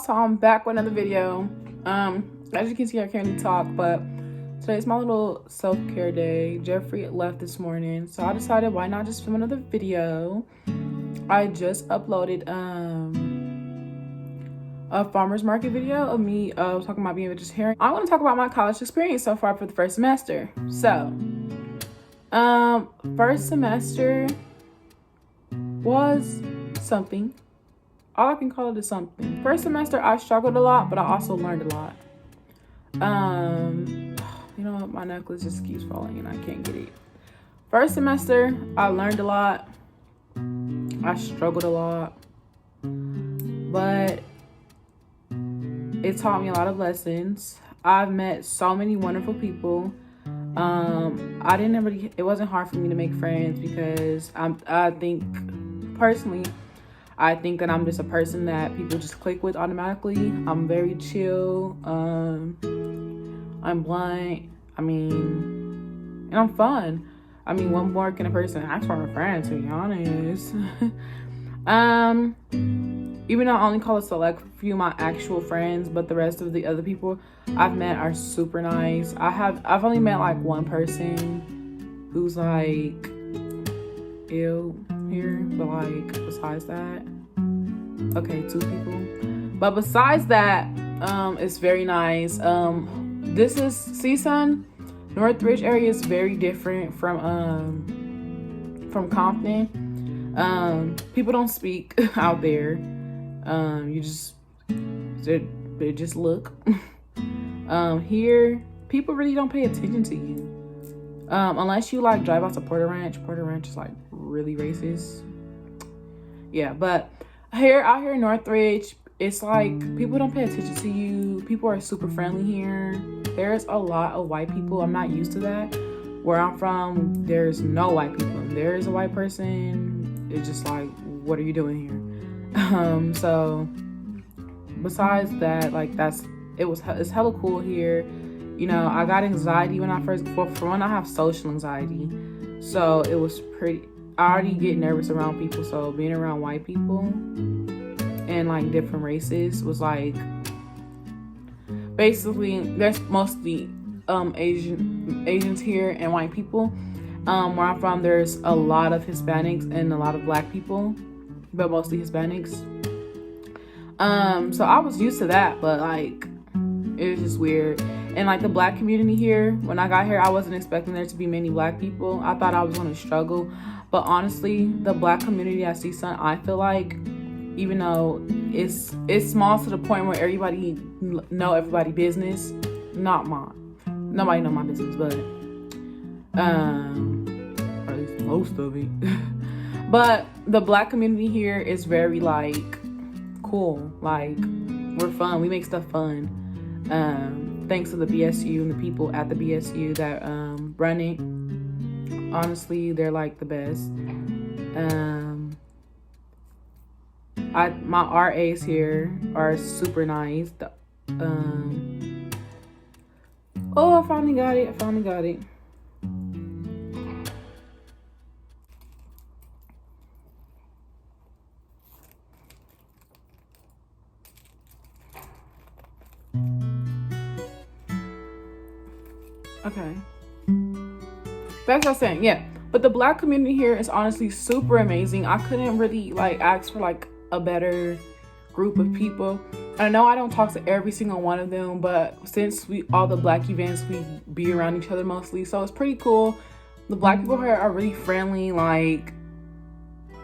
so I'm back with another video. As you can see, I can't really talk, but today's my little self-care day. Jeffrey left this morning, so I decided why not just film another video. I just uploaded a farmer's market video of me talking about being a vegetarian. I want to talk about my college experience so far for the first semester. So first semester was something. All I can call it is something. First semester I struggled a lot, but I also learned a lot. You know what, my necklace just keeps falling and I can't get it. First semester I learned a lot. I struggled a lot, but it taught me a lot of lessons. I've met so many wonderful people. It wasn't hard for me to make friends because I think that I'm just a person that people just click with automatically. I'm very chill. I'm blunt. And I'm fun. What more can a person ask for a friend, to be honest? Even though I only call a select few my actual friends, but the rest of the other people I've met are super nice. I've only met like one person who's like ill here, but like besides that, okay, 2 people. But besides that, it's very nice. This is Csun. Northridge area is very different from Compton. People don't speak out there. They just look. Here, people really don't pay attention to you. Unless you like drive out to Porter Ranch. Porter Ranch is like really racist. Yeah, but out here in Northridge, it's like people don't pay attention to you. People are super friendly here. There's a lot of white people. I'm not used to that. Where I'm from, there's no white people. There is a white person. It's just like, what are you doing here? So besides that, like it's hella cool here. You know, I got anxiety when I for one, I have social anxiety. So it was I already get nervous around people. So being around white people and like different races was like, basically there's mostly Asians here and white people. Where I'm from, there's a lot of Hispanics and a lot of black people, but mostly Hispanics. So I was used to that, but like it was just weird. And like the black community here, when I got here, I wasn't expecting there to be many black people. I thought I was going to struggle, but honestly, the black community at Csun, I feel like, even though it's small to the point where everybody know everybody business, not mine. Nobody know my business, but or at least most of it. But the black community here is very like cool. Like, we're fun. We make stuff fun. Thanks to the BSU and the people at the BSU that run it. Honestly, they're like the best. My RAs here are super nice. Oh, I finally got it. Okay. That's what I was saying, yeah. But the black community here is honestly super amazing. I couldn't really like ask for like a better group of people. I know I don't talk to every single one of them, but since all the black events, we be around each other mostly, so it's pretty cool. The black people here are really friendly. Like,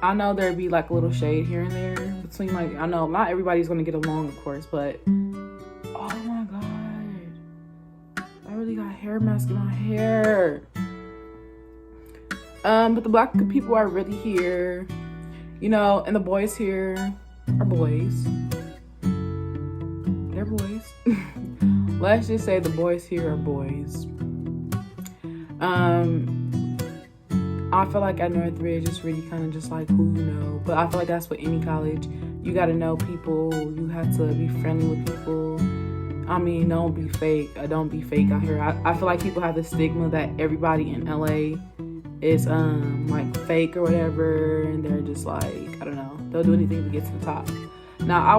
I know there'd be like a little shade here and there between, like, I know not everybody's gonna get along, of course, but oh my god, I really got hair mask in my hair. But the black people are really here, you know, and the boys here are boys. They're boys. Let's just say the boys here are boys. I feel like at Northridge, it's really kind of just like who you know. But I feel like that's with any college. You got to know people. You have to be friendly with people. Don't be fake. Don't be fake out here. I feel like people have the stigma that everybody in LA is like fake or whatever, and they're just like, I don't know, they'll do anything to get to the top. Now I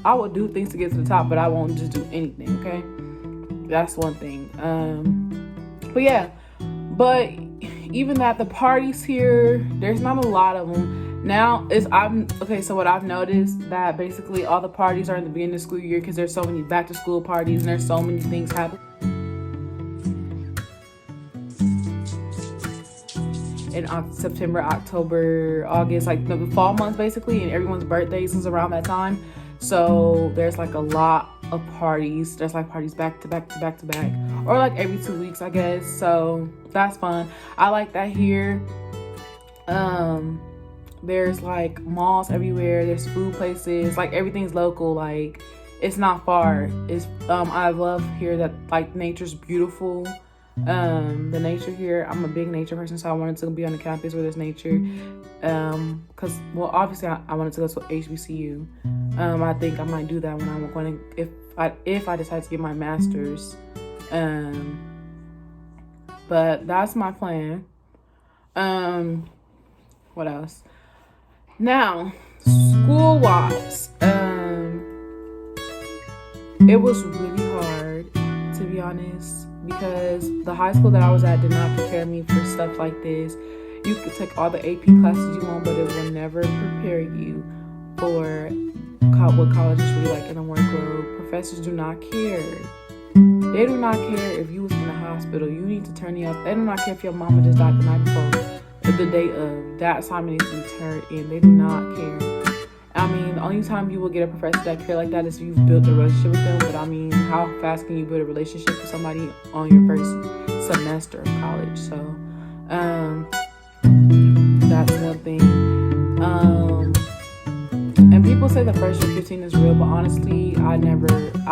I will do things to get to the top, but I won't just do anything. Okay, that's one thing. But yeah, but even that, the parties here, there's not a lot of them now. So what I've noticed, that basically all the parties are in the beginning of the school year because there's so many back to school parties and there's so many things happening in September, October, August, like the fall months basically, and everyone's birthdays is around that time. So there's like a lot of parties. There's like parties back to back to back to back, or like every 2 weeks, I guess. So that's fun. I like that here. There's like malls everywhere. There's food places. Like everything's local. Like it's not far. It's I love here that like nature's beautiful. The nature here, I'm a big nature person, so I wanted to be on the campus where there's nature. Because obviously I wanted to go to HBCU. I think I might do that when I'm going to, if I decide to get my master's. But that's my plan. What else? Now, school wise, it was really hard, to be honest, because the high school that I was at did not prepare me for stuff like this. You could take all the AP classes you want, but it will never prepare you for what college is really like in the workload. Professors do not care. They do not care if you was in the hospital. You need to turn the. They do not care if your mama just died the night before, the day of. That assignment needs to be turned in. They do not care. I mean, the only time you will get a professor that care like that is if you've built a relationship with them. But I mean, how fast can you build a relationship with somebody on your first semester of college? So, that's one thing. And people say the freshman 15 is real, but honestly, I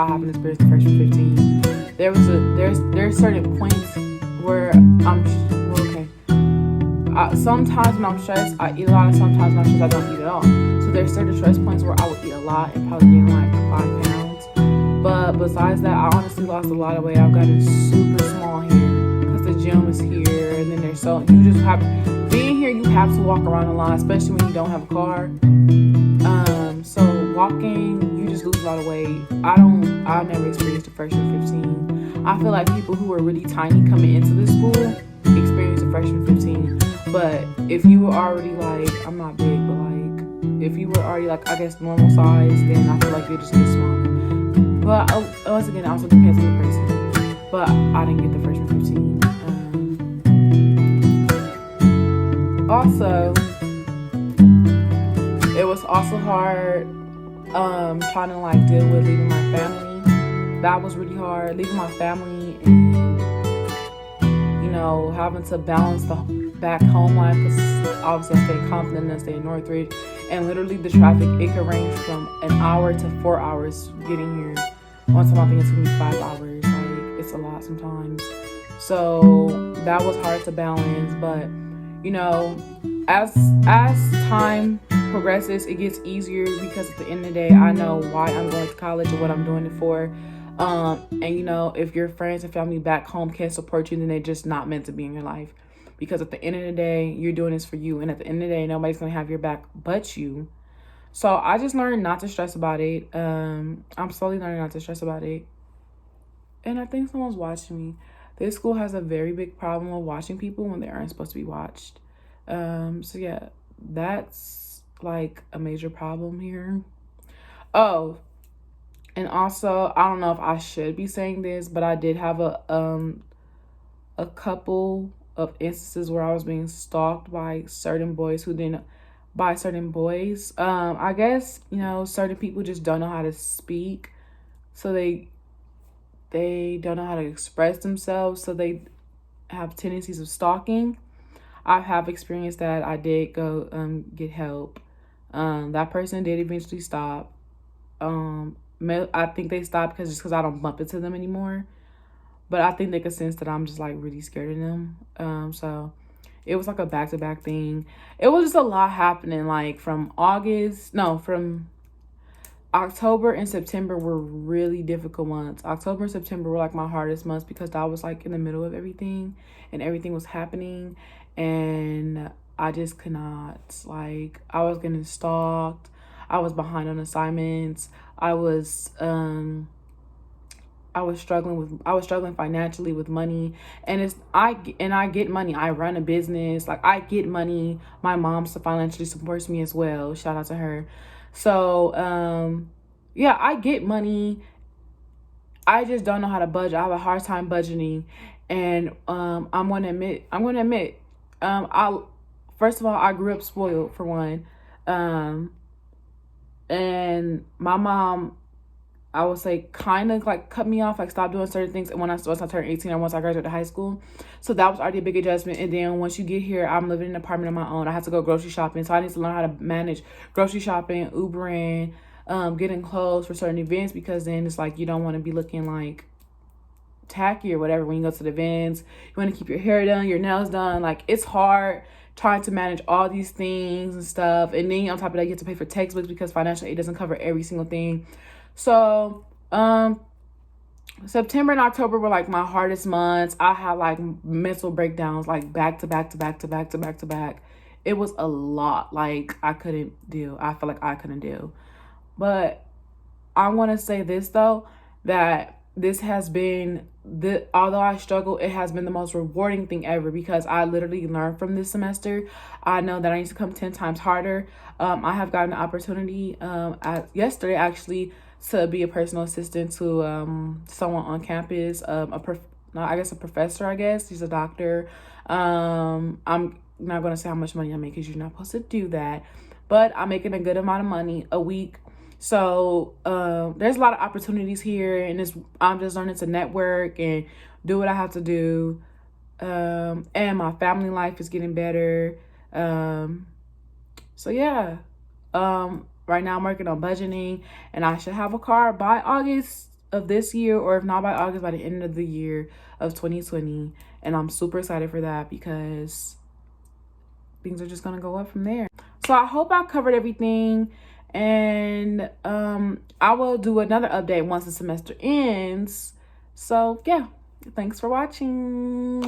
haven't experienced the freshman 15. There's certain points where sometimes when I'm stressed, I eat a lot, and sometimes when I'm stressed, I don't eat at all. So there's certain stress points where I would eat a lot and probably gain like 5 pounds. But besides that, I honestly lost a lot of weight. I've gotten super small here because the gym is here, and then being here, you have to walk around a lot, especially when you don't have a car. So walking, you just lose a lot of weight. I've never experienced a freshman 15. I feel like people who are really tiny coming into this school experience a freshman 15. But if you were already like, I'm not big, but like, if you were already like, I guess normal size, then I feel like you're just get smaller. But once again, it also depends on the person. But I didn't get the freshman 15. Also, it was also hard trying to like deal with leaving my family. That was really hard, leaving my family and having to balance the back home life, because obviously I stay in Compton and I stay in Northridge, and literally the traffic, it could range from an hour to 4 hours getting here. One time I think it took me 5 hours. Like, it's a lot sometimes. So that was hard to balance, but as time progresses, it gets easier, because at the end of the day, I know why I'm going to college and what I'm doing it for. And if your friends and family back home can't support you, then they're just not meant to be in your life. Because at the end of the day, you're doing this for you, and at the end of the day, nobody's gonna have your back but you. So I just learned not to stress about it. I'm slowly learning not to stress about it. And I think someone's watching me. This school has a very big problem of watching people when they aren't supposed to be watched. So yeah, that's like a major problem here. Oh, and also, I don't know if I should be saying this, but I did have a couple of instances where I was being stalked by certain boys I guess, certain people just don't know how to speak, so they don't know how to express themselves, so they have tendencies of stalking. I have experienced that. I did go get help. That person did eventually stop. I think they stopped because I don't bump into them anymore. But I think they could sense that I'm just like really scared of them. So it was like a back-to-back thing. It was just a lot happening. Like from October and September were really difficult months. October and September were like my hardest months, because that was like in the middle of everything and everything was happening. And I just could not, like, I was getting stalked. I was behind on assignments. I was struggling financially with money, and I get money. I run a business. Like, I get money. My mom financially supports me as well. Shout out to her. So yeah, I get money. I just don't know how to budget. I have a hard time budgeting, and I'm gonna admit, I first of all, I grew up spoiled for one, um, and my mom, I would say, kind of like cut me off, like stop doing certain things once I turned 18 or once I graduated high school. So that was already a big adjustment. And then once you get here, I'm living in an apartment of my own. I have to go grocery shopping, so I need to learn how to manage grocery shopping, Ubering, getting clothes for certain events, because then it's like you don't want to be looking like tacky or whatever when you go to the events. You want to keep your hair done, your nails done. Like, it's hard trying to manage all these things and stuff. And then on top of that, you have to pay for textbooks because financial aid doesn't cover every single thing. So September and October were like my hardest months. I had like mental breakdowns, like back to back to back to back to back to back. It was a lot. Like, I couldn't deal. I felt like I couldn't deal. But I want to say this though, that this has been although I struggle, it has been the most rewarding thing ever, because I literally learned from this semester. I know that I need to come 10 times harder. I have gotten an opportunity yesterday actually to be a personal assistant to someone on campus, I guess a professor. I guess he's a doctor. I'm not gonna say how much money I make because you're not supposed to do that, but I'm making a good amount of money a week. So there's a lot of opportunities here, and I'm just learning to network and do what I have to do. And my family life is getting better. So yeah, right now I'm working on budgeting, and I should have a car by August of this year, or if not by August, by the end of the year of 2020. And I'm super excited for that because things are just gonna go up from there. So I hope I covered everything. And I will do another update once the semester ends. So yeah, thanks for watching.